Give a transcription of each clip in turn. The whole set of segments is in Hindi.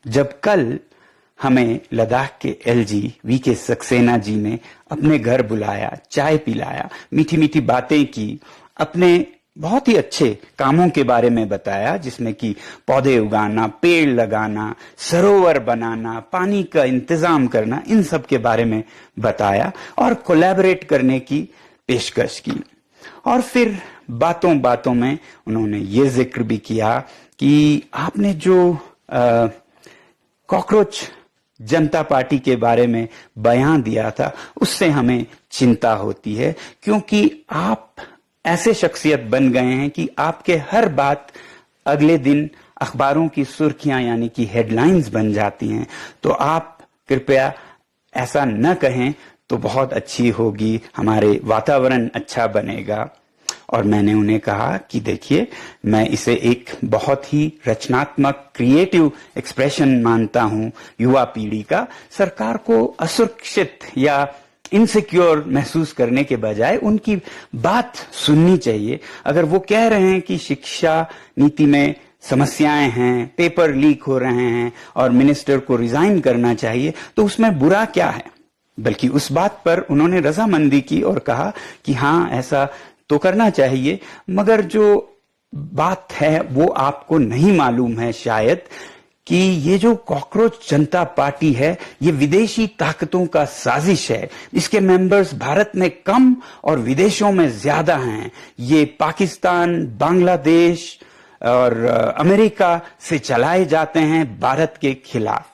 जब कल हमें लद्दाख के एलजी वीके सक्सेना जी ने अपने घर बुलाया, चाय पिलाया, मीठी मीठी बातें की, अपने बहुत ही अच्छे कामों के बारे में बताया, जिसमें कि पौधे उगाना, पेड़ लगाना, सरोवर बनाना, पानी का इंतजाम करना, इन सब के बारे में बताया और कोलैबोरेट करने की पेशकश की। और फिर बातों बातों में उन्होंने ये जिक्र भी किया कि आपने जो कॉकरोच जनता पार्टी के बारे में बयान दिया था, उससे हमें चिंता होती है, क्योंकि आप ऐसे शख्सियत बन गए हैं कि आपके हर बात अगले दिन अखबारों की सुर्खियां यानी कि हेडलाइंस बन जाती हैं। तो आप कृपया ऐसा न कहें तो बहुत अच्छी होगी, हमारे वातावरण अच्छा बनेगा। और मैंने उन्हें कहा कि देखिए, मैं इसे एक बहुत ही रचनात्मक क्रिएटिव एक्सप्रेशन मानता हूं युवा पीढ़ी का। सरकार को असुरक्षित या इनसिक्योर महसूस करने के बजाय उनकी बात सुननी चाहिए। अगर वो कह रहे हैं कि शिक्षा नीति में समस्याएं हैं, पेपर लीक हो रहे हैं और मिनिस्टर को रिजाइन करना चाहिए, तो उसमें बुरा क्या है? बल्कि उस बात पर उन्होंने रजामंदी की और कहा कि हाँ, ऐसा तो करना चाहिए, मगर जो बात है वो आपको नहीं मालूम है शायद कि ये जो कॉकरोच जनता पार्टी है, ये विदेशी ताकतों का साजिश है। इसके मेंबर्स भारत में कम और विदेशों में ज्यादा हैं। ये पाकिस्तान, बांग्लादेश और अमेरिका से चलाए जाते हैं भारत के खिलाफ।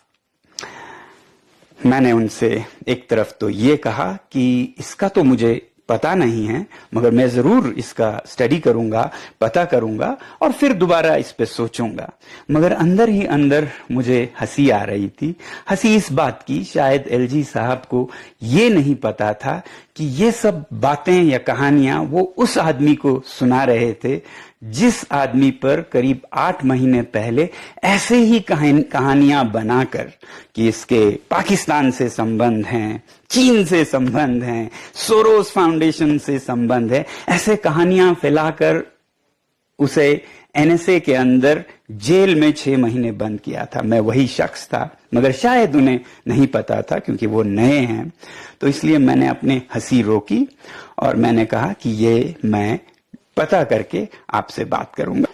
मैंने उनसे एक तरफ तो ये कहा कि इसका तो मुझे पता नहीं है, मगर मैं जरूर इसका स्टडी करूंगा, पता करूंगा और फिर दोबारा इस पे सोचूंगा। मगर अंदर ही अंदर मुझे हंसी आ रही थी। हंसी इस बात की, शायद एलजी साहब को ये नहीं पता था कि ये सब बातें या कहानियां वो उस आदमी को सुना रहे थे जिस आदमी पर करीब 8 महीने पहले ऐसे ही कहानियां बनाकर कि इसके पाकिस्तान से संबंध हैं, चीन से संबंध हैं, सोरोस फाउंडेशन से संबंध है, ऐसे कहानियां फैलाकर उसे एनएसए के अंदर जेल में 6 महीने बंद किया था। मैं वही शख्स था, मगर शायद उन्हें नहीं पता था क्योंकि वो नए हैं। तो इसलिए मैंने अपनी हंसी रोकी और मैंने कहा कि ये मैं पता करके आपसे बात करूंगा।